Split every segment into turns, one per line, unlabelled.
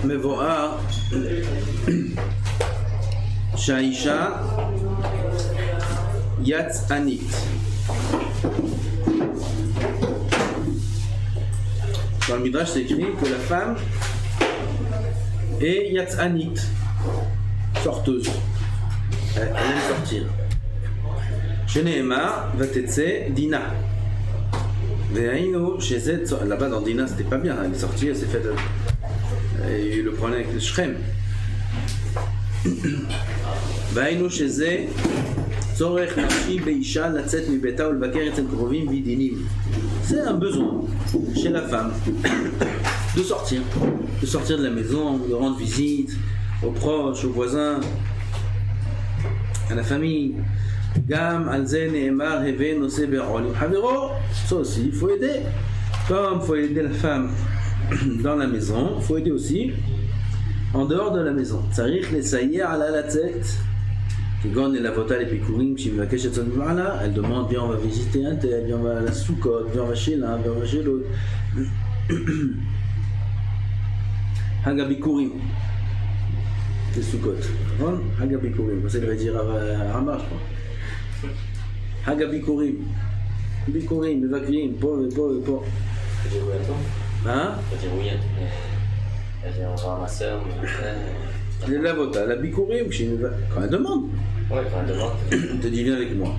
מבואר שהאישה יצאנית. Dans le Midrash, c'est écrit que la femme est yatzanit, sorteuse. Elle aime sortir. Sheneema vatetse dina. Là-bas dans Dina, c'était pas bien. Elle est sortie, elle s'est faite. Il y a eu le problème avec le Shrem. והיינו שזה צורך נפשי באישה לצאת מביתה ולבקר אצל קרובים וידינים. C'est un besoin chez la femme de sortir de la maison, de rendre visite aux proches, aux voisins, à la famille. גם על זה נאמר הווה נושא בעול עם חברו. Ça aussi, il faut aider. Comme il faut aider la femme dans la maison, il faut aider aussi en dehors de la maison. צריך לסייע לה לצאת. כגון ללוותה לביקורים כשהיא מבקשת לצאת מבעלה, elle demande viens on va visiter un tel, viens on va à la Soukot, viens on va chez l'un, viens on va chez l'autre. חג הביקורים. זה סוכות, נכון? חג הביקורים, זה dire הרמה, je crois. חג הביקורים. ביקורים, מבקרים, פה ופה ופה. hein?
On va à ma soeur,
la bikurim, quand elle demande.
Ouais, quand elle demande.
Elle te dit viens avec moi.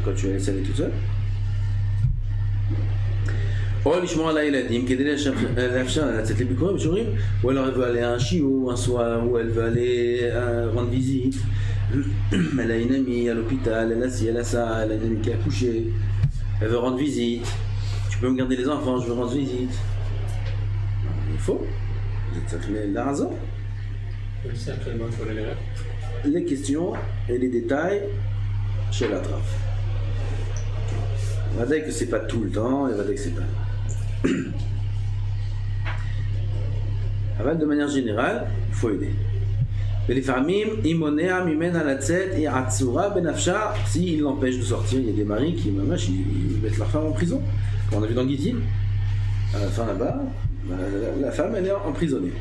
Quand tu vas laisser aller toute seule. או לשמור על הילדים כדי לאפשר לה לצאת לביקורים ושיעורים, ou alors elle veut aller à un chiot un soir, ou elle veut aller rendre visite. Elle a une amie à l'hôpital, elle a ci, elle a ça, elle a une amie qui a accouché. Elle veut rendre visite. Tu peux me garder les enfants, je veux rendre visite. Il faut. La raison. Les questions et les détails chez la traf. On va dire que c'est pas tout le temps, et on va dire que c'est pas. Avant, de manière générale, il faut aider. ולפעמים אם מונע ממנה לצאת היא עצורה בנפשה, s'il l'empêche de sortir. Il y a des maris qui ממש ils mettent leur femme en prison, comme on a vu dans Gittin. À la fin là-bas, la femme elle est emprisonnée.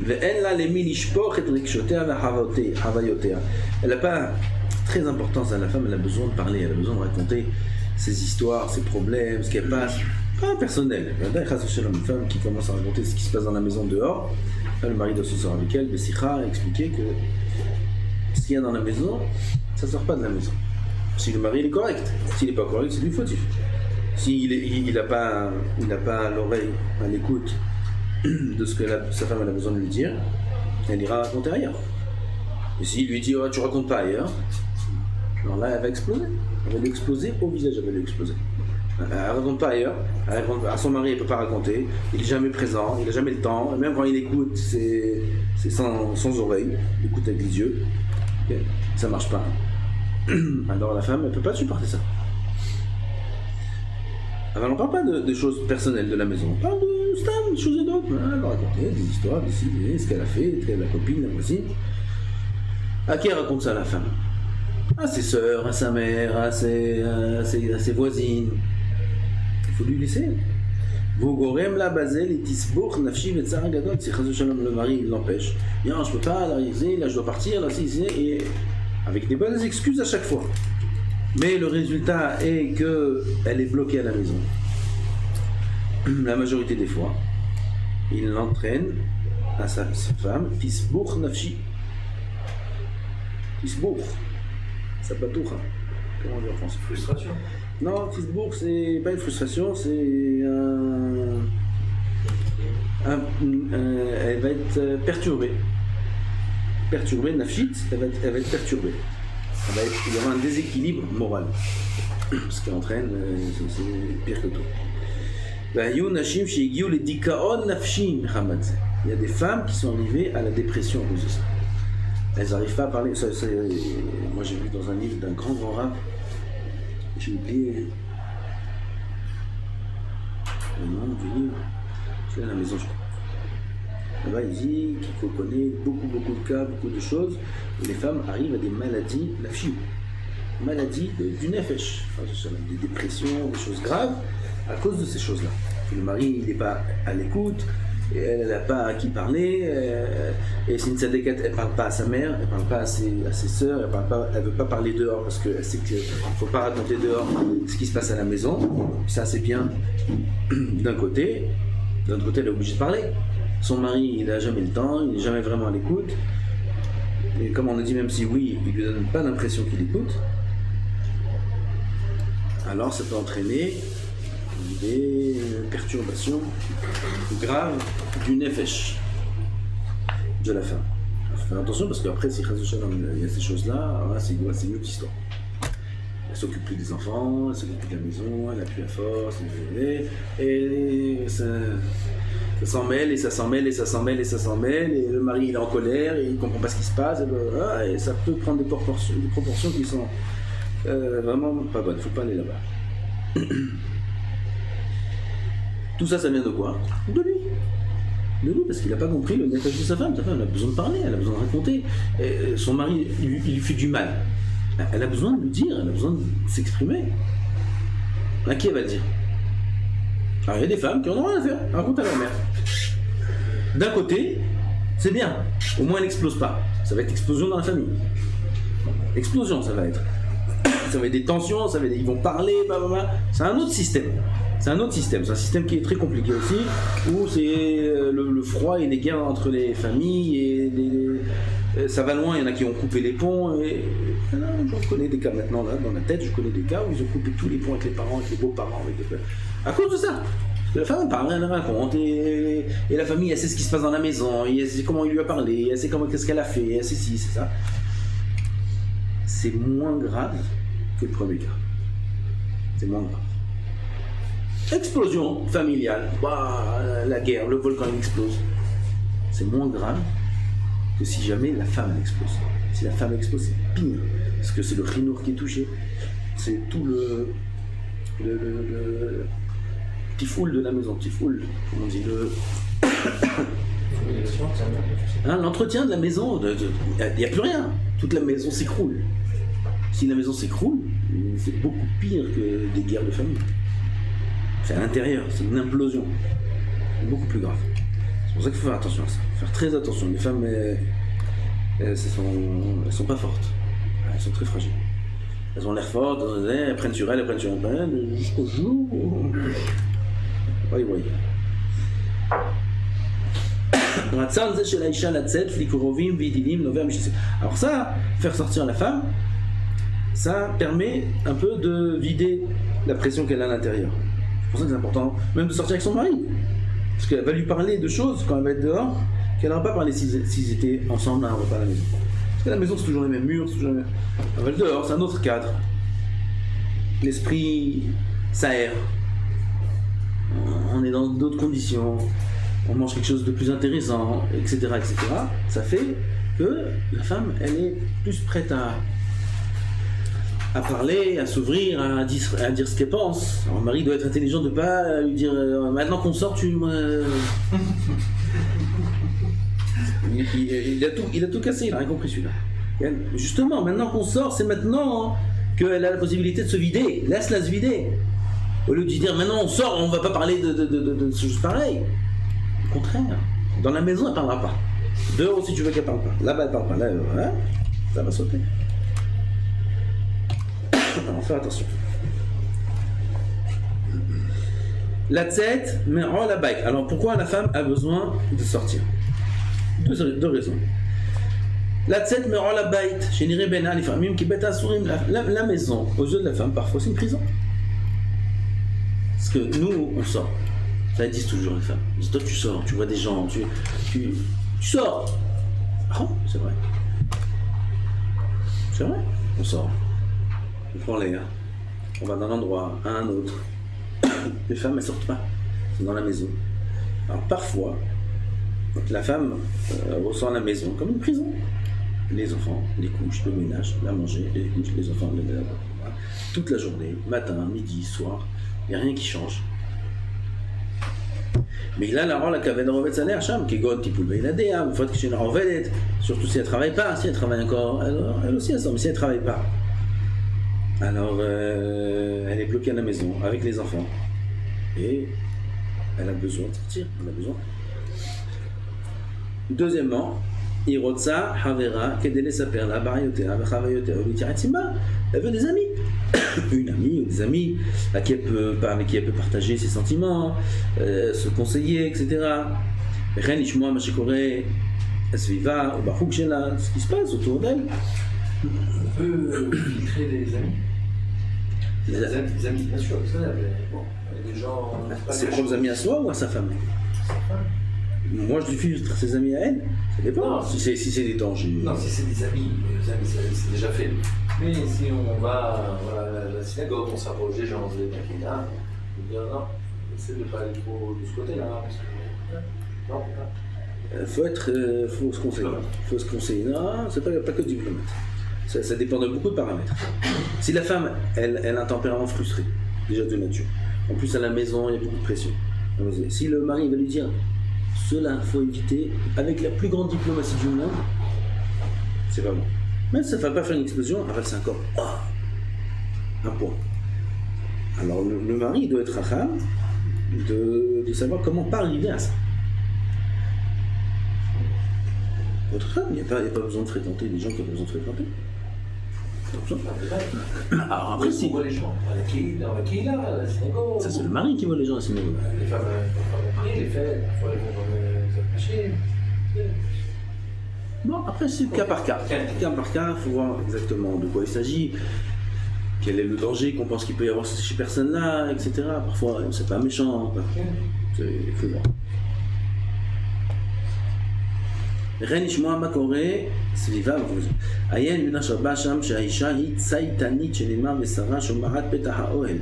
ואין לה למי לשפוך את רגשותיה וחוויותיה. Elle n'a pas très importance à la femme, elle a besoin de parler, elle a besoin de raconter ses histoires, ses problèmes, ce qu'elle passe. Pas personnel. Une femme qui commence à raconter ce qui se passe dans la maison dehors, le mari doit se sortir avec elle, Bessicha, expliquer que ce qu'il y a dans la maison, ça ne sort pas de la maison. Si le mari il est correct, s'il n'est pas correct, c'est lui fautif. S'il n'a pas l'oreille à l'écoute de ce que sa femme a besoin de lui dire, elle ira raconter ailleurs. Et s'il lui dit oh, tu racontes pas ailleurs, alors là elle va exploser. Elle va lui exploser au visage, elle va lui exploser. Elle ne raconte pas ailleurs, à son mari elle ne peut pas raconter, il n'est jamais présent, il n'a jamais le temps, et même quand il écoute, c'est sans oreille, il écoute avec les yeux, okay. Ça ne marche pas. Alors la femme elle ne peut pas supporter ça. Alors on ne parle pas de choses personnelles de la maison, on parle de stam, de choses et d'autres. Elle va raconter des histoires, ce qu'elle a fait, la copine, la voisine. À qui elle raconte ça la femme? À ses sœurs, à sa mère, à ses voisines. Il faut lui laisser. Vogorem la basel et tisbour nafshi vetsara gadol. Si Chazou Shalom le mari l'empêche. Non, je peux pas, là je dois partir, là et avec des bonnes excuses à chaque fois. Mais le résultat est qu'elle est bloquée à la maison. La majorité des fois, il l'entraîne à sa femme, tisbour nafshi. Tisbour. Ça patoucha. Comment on dit en français?
Frustration.
Non, Tisbourg, c'est pas une frustration, c'est elle va être perturbée. Perturbée, nafshit, elle va être perturbée. Il y aura un déséquilibre moral. Ce qui entraîne, c'est pire que tout. Il y a des femmes qui sont arrivées à la dépression à cause de ça. Elles n'arrivent pas à parler. Moi j'ai vu dans un livre d'un grand rab, j'ai oublié le nom du livre, c'est à la maison je crois. Là-bas il dit qu'il connaît beaucoup de cas, beaucoup de choses, où les femmes arrivent à des maladies, maladies du nefesh, des dépressions, des choses graves, à cause de ces choses-là. Le mari il n'est pas à l'écoute, et elle n'a pas à qui parler, et c'est une tzadékette, elle ne parle pas à sa mère, elle ne parle pas à ses sœurs, elle ne veut pas parler dehors parce qu'elle sait qu'il ne faut pas raconter dehors ce qui se passe à la maison. Ça c'est bien d'un côté, d'un autre côté elle est obligée de parler. Son mari il n'a jamais le temps, il n'est jamais vraiment à l'écoute, et comme on a dit, même si oui, il ne lui donne pas l'impression qu'il écoute, alors ça peut entraîner des perturbations graves du nefesh de la femme. Il faut faire attention parce qu'après, si il y a ces choses-là, c'est une autre histoire. Elle s'occupe plus des enfants, elle s'occupe plus de la maison, elle n'a plus la force, et ça s'en mêle, et ça s'en mêle, et ça s'en mêle, et ça s'en mêle, et le mari il est en colère, et il ne comprend pas ce qui se passe, et ça peut prendre des proportions qui sont vraiment pas bonnes. Il ne faut pas aller là-bas. Tout ça, ça vient de quoi? De lui. De lui, parce qu'il n'a pas compris le nefesh de sa femme. Sa femme, elle a besoin de parler, elle a besoin de raconter. Et son mari, il lui fait du mal. Elle a besoin de lui dire, elle a besoin de s'exprimer. À qui elle va le dire? Alors, il y a des femmes qui en ont rien à faire, elles racontent à leur mère. D'un côté, c'est bien. Au moins, elle n'explose pas. Ça va être explosion dans la famille. Explosion, ça va être. Ça va être des tensions, ils vont parler, blablabla. C'est un autre système. C'est un système qui est très compliqué aussi, où c'est le froid et les guerres entre les familles, et ça va loin, il y en a qui ont coupé les ponts, et là, je connais des cas maintenant, là, dans la tête, je connais des cas où ils ont coupé tous les ponts avec les parents, avec les beaux-parents, à cause de ça. Parce que la femme, elle parle, elle raconte, et la famille, elle sait ce qui se passe dans la maison, elle sait comment il lui a parlé, elle sait qu'est-ce qu'elle a fait, elle sait ci, c'est ça. C'est moins grave que le premier cas. C'est moins grave. Explosion familiale, la guerre, le volcan il explose. C'est moins grave que si jamais la femme elle explose. Si la femme explose, c'est pire. Parce que c'est le chinour qui est touché. C'est tout le tifoul de la maison. Tifoul, comme on dit, l'entretien de la maison, il n'y a plus rien. Toute la maison s'écroule. Si la maison s'écroule, c'est beaucoup pire que des guerres de famille. C'est à l'intérieur, c'est une implosion. C'est beaucoup plus grave. C'est pour ça qu'il faut faire attention à ça. Faire très attention. Les femmes, elles sont pas fortes. Elles sont très fragiles. Elles ont l'air fortes, elles prennent sur elles, jusqu'au jour où... Oui. Alors ça, faire sortir la femme, ça permet un peu de vider la pression qu'elle a à l'intérieur. C'est pour ça que c'est important, même de sortir avec son mari. Parce qu'elle va lui parler de choses quand elle va être dehors, qu'elle n'aura pas parlé s'ils étaient ensemble à un repas à la maison. Parce que la maison, c'est toujours les mêmes murs, elle va être dehors, c'est un autre cadre. L'esprit s'aère. On est dans d'autres conditions, on mange quelque chose de plus intéressant, etc. Ça fait que la femme, elle est plus prête à parler, à s'ouvrir, à dire ce qu'elle pense. Alors, le mari doit être intelligent de ne pas lui dire maintenant qu'on sort, il a tout cassé, il n'a rien compris celui-là. Justement, maintenant qu'on sort, c'est maintenant qu'elle a la possibilité de se vider. Laisse-la se vider. Au lieu de dire maintenant on sort, on ne va pas parler de choses pareilles. Au contraire, dans la maison, elle ne parlera pas. Dehors aussi, tu veux qu'elle ne parle pas. Là-bas, elle ne parle pas. Là, ça va sauter. Alors, faire attention. La tête, mais en la bike. Alors, pourquoi la femme a besoin de sortir? Deux raisons. La tête, mais en la bike. Chez Niré Bena, les familles qui bêtent à sourire. La maison, aux yeux de la femme, parfois, c'est une prison. Parce que nous, on sort. Ça, ils disent toujours les femmes. Ils disent, toi, tu sors, tu vois des gens, tu sors. Ah bon, c'est vrai. C'est vrai, on sort. On prend l'air. On va d'un endroit à un autre. Les femmes, elles sortent pas. Elles sont dans la maison. Alors, parfois, la femme ressent la maison comme une prison. Les enfants, les couches, le ménage, la manger, les couches, les enfants, le ménage. Toute la journée, matin, midi, soir. Il n'y a rien qui change. Mais là, la kaved rovet salaire, cham, qui gon, qui poule, il a des âmes, il faut que tu ne rovet, surtout si elle ne travaille pas, si elle travaille encore, elle aussi elle sort, mais si elle ne travaille pas, alors elle est bloquée à la maison avec les enfants et elle a besoin de sortir, elle a besoin Deuxièmement, Irotsa, Havera, Kedele Saperla, Barayotea, Chavayotera, Vitiratima, elle veut des amis. Une amie ou des amis avec qui elle peut partager ses sentiments, se conseiller, etc. Rien Ishmoa, Machikore, Sviva, Bachouk Shela, ce qui se passe autour d'elle.
On peut filtrer des amis. Des amis, bien sûr, ça, mais bon, des gens.
Ses propres amis à soi ou à sa femme? Moi, je lui filtre ses amis à elle. Ça dépend.
Non,
si c'est des dangers.
Non, si c'est des amis, c'est déjà fait. Mais si on va à la synagogue, on s'approche des gens, des Makina, on dit non, essaie de ne pas aller trop de ce côté-là. Parce que... Non,
faut se conseiller. Faut se conseiller. Non, c'est pas que du diplomate. Ça dépend de beaucoup de paramètres. Si la femme, elle a un tempérament frustré, déjà de nature. En plus, à la maison, il y a beaucoup de pression. Si le mari va lui dire cela, faut éviter, avec la plus grande diplomatie du monde, c'est pas bon. Même si ça ne va pas faire une explosion, c'est encore un point. Alors le mari il doit être racham de savoir comment pas arriver à ça. Votre femme, il n'y a pas besoin de fréquenter des gens qui ont besoin de fréquenter. Alors après, si.
On voit les gens, dans la Kila, à la synagogue.
Ça, c'est le mari qui voit les gens à la synagogue.
Les femmes ont prié, les fêtes, parfois elles vont s'approcher.
Bon, après, c'est cas par cas. Cas par cas, il faut voir exactement de quoi il s'agit, quel est le danger qu'on pense qu'il peut y avoir chez ces personnes-là, etc. Parfois, c'est pas méchant. Il faut voir. Ren Ishmoa Makore, Sviva, Ayen Yuna Shabasham, Shaisha, Hit, Saïtanit, Chenema, Vesara, Shomarat, Petaha, Oel.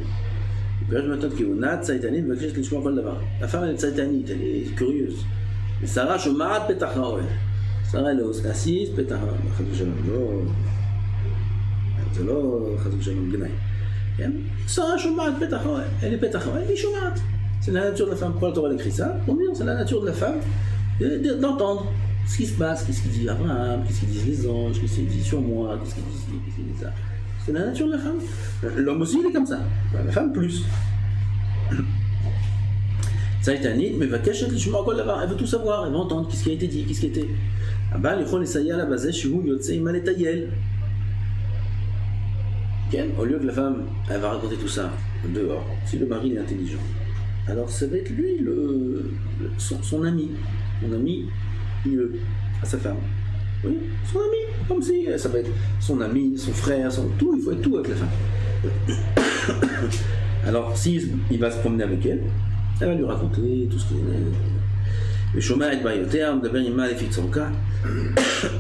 Il peut maintenant qu'il y a une Saïtanit, Vakrish, Lishmoa, Kol Davar. La femme, elle est Saïtanit, elle est curieuse. Vesara, Shomarat, Petaha, Oel. Sarah, elle est assise, Petaha, Chazou Shalom, זה לא חזק שלום גנאי. Sarah Shomarat, Petaha, Oel. Elle est Petaha, Oel, elle est Shomarat. C'est la nature de la femme. Pourquoi la Torah l'écrit ça? Pour dire, c'est la nature de la femme d'entendre ce qui se passe, qu'est-ce qu'il dit Abraham, qu'est-ce qu'ils disent les anges, qu'est-ce qu'ils disent sur moi, qu'est-ce qu'ils disent ça. C'est la nature de la femme. L'homme aussi, il est comme ça. La femme, plus. Saïtanit, mais va cacher les chemins à quoi là-bas. Elle veut tout savoir, elle veut entendre qu'est-ce qui a été dit, qu'est-ce qui était. Ah bah, les chons, les saïa, la base, chez vous, yotse, imal et taïel. Au lieu que la femme, elle va raconter tout ça dehors, si le mari est intelligent, alors ça va être lui, son ami. Mon ami, à sa femme. Oui, son ami, comme si ça va être son ami, son frère, tout, il faut être tout avec la femme. Alors, s'il va se promener avec elle va lui raconter tout ce qu'il est. Le chemin est bayoté, on devient une maléfique son cas.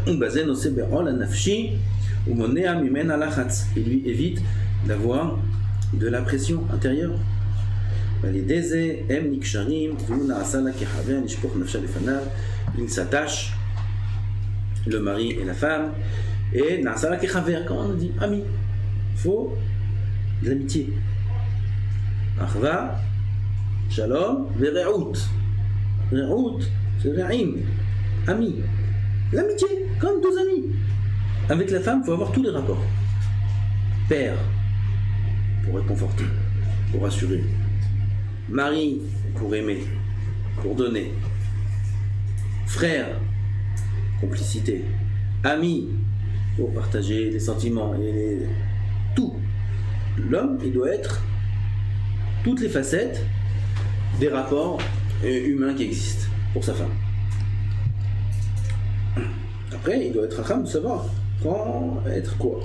On basait nos séberol à nafshi, ou monnaie à mimen à l'achatz. Il lui évite d'avoir de la pression intérieure. Il s'attache, le mari et la femme, et Nasala Kechaver, quand on dit ami, il faut de l'amitié. Achva, Shalom, Vereout. Vereout, c'est Ve'im, ami. L'amitié, comme deux amis. Avec la femme, il faut avoir tous les rapports. Père, pour réconforter, pour rassurer. Mari, pour aimer, pour donner. Frère, complicité. Ami, pour partager les sentiments et tout. L'homme, il doit être toutes les facettes des rapports humains qui existent pour sa femme. Après, il doit être racham de savoir être quoi.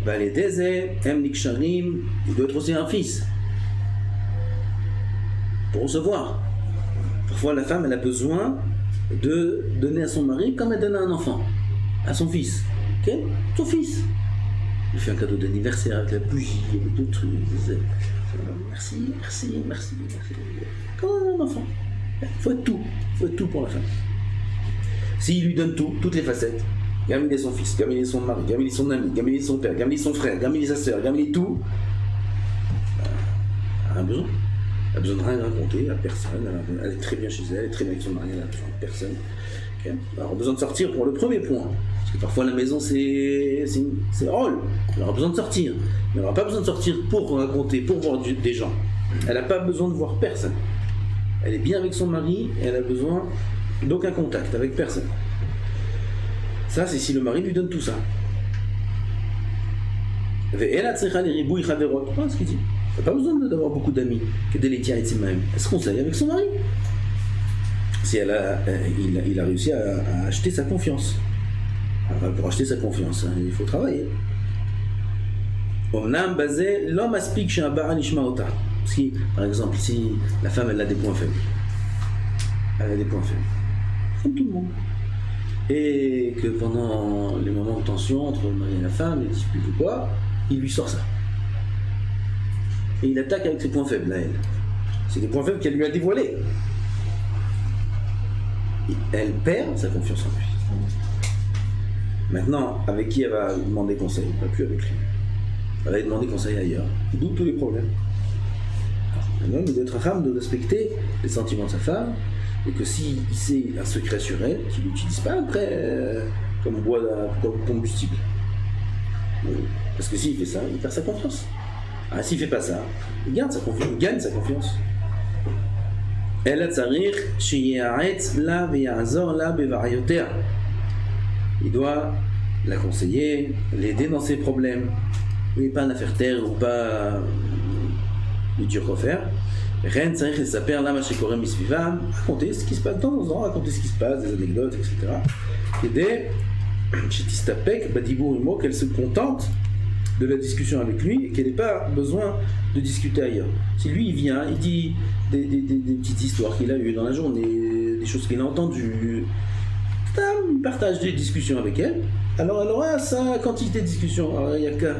Les déserts, Niksharim, il doit être aussi un fils pour recevoir. Parfois, la femme, elle a besoin de donner à son mari comme elle donne à un enfant, à son fils. Okay? Son fils. Il fait un cadeau d'anniversaire avec la bougie, avec d'autres trucs. Merci. Comme un enfant. Il faut être tout pour la femme. S'il lui donne tout, toutes les facettes, Gamil est son fils, Gamil est son mari, Gamil est son ami, Gamil est son père, Gamil est son frère, Gamil est sa sœur, Gamil est tout. Elle a besoin. Elle a besoin de rien raconter à personne. Elle est très bien chez elle, elle est très bien avec son mari, elle a besoin de personne. Okay. Alors, elle a besoin de sortir pour le premier point. Parce que parfois la maison c'est rôle. Elle aura besoin de sortir. Mais elle n'aura pas besoin de sortir pour raconter, pour voir des gens. Elle n'a pas besoin de voir personne. elle est bien avec son mari, et elle a besoin d'aucun contact avec personne. Ça, c'est si le mari lui donne tout ça. Voilà ce qu'il dit. Elle n'a pas besoin d'avoir beaucoup d'amis, que de les tiens et même. Elle se conseille avec son mari. Si il a réussi à acheter sa confiance. Alors, pour acheter sa confiance, il faut travailler. On a basé l'homme aspique chez un baran ishmaota. Parce que, par exemple, si la femme elle a des points faibles, elle a des points faibles, comme tout le monde. Et que pendant les moments de tension entre le mari et la femme, les disputes ou quoi, il lui sort ça. Et il attaque avec ses points faibles, là, elle. C'est des points faibles qu'elle lui a dévoilés. Et elle perd sa confiance en lui. Maintenant, avec qui elle va demander conseil? Pas plus avec lui. Elle va lui demander conseil ailleurs. D'où tous les problèmes. Un homme doit être capable de respecter les sentiments de sa femme, et que s'il sait un secret sur elle, qu'il l'utilise pas après comme combustible. Parce que s'il fait ça, il perd sa confiance. Ah, s'il fait pas ça, il gagne sa confiance. Il doit la conseiller, l'aider dans ses problèmes. Oui, pas un affaire terre ou pas lui dire quoi faire. Raconter ce qui se passe de temps en temps, raconter ce qui se passe, des anecdotes, etc. Aider, qu'elle se contente de la discussion avec lui et qu'elle n'ait pas besoin de discuter ailleurs. Si lui il vient, il dit des petites histoires qu'il a eues dans la journée, des choses qu'il a entendues, il partage des discussions avec elle, alors elle aura sa quantité de discussions. Alors il n'y a qu'à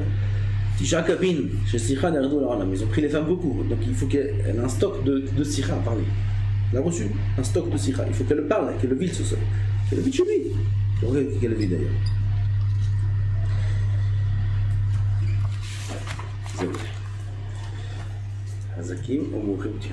Tisha Kabin, chez Sikha, ils ont pris les femmes beaucoup, donc il faut qu'elle ait un stock de Sikha à parler. Elle a reçu un stock de Sikha, il faut qu'elle le parle, qu'elle le vide ce sol, qu'elle le vide chez lui, qu'elle le vide d'ailleurs. Hazakim, on mourrait au tir.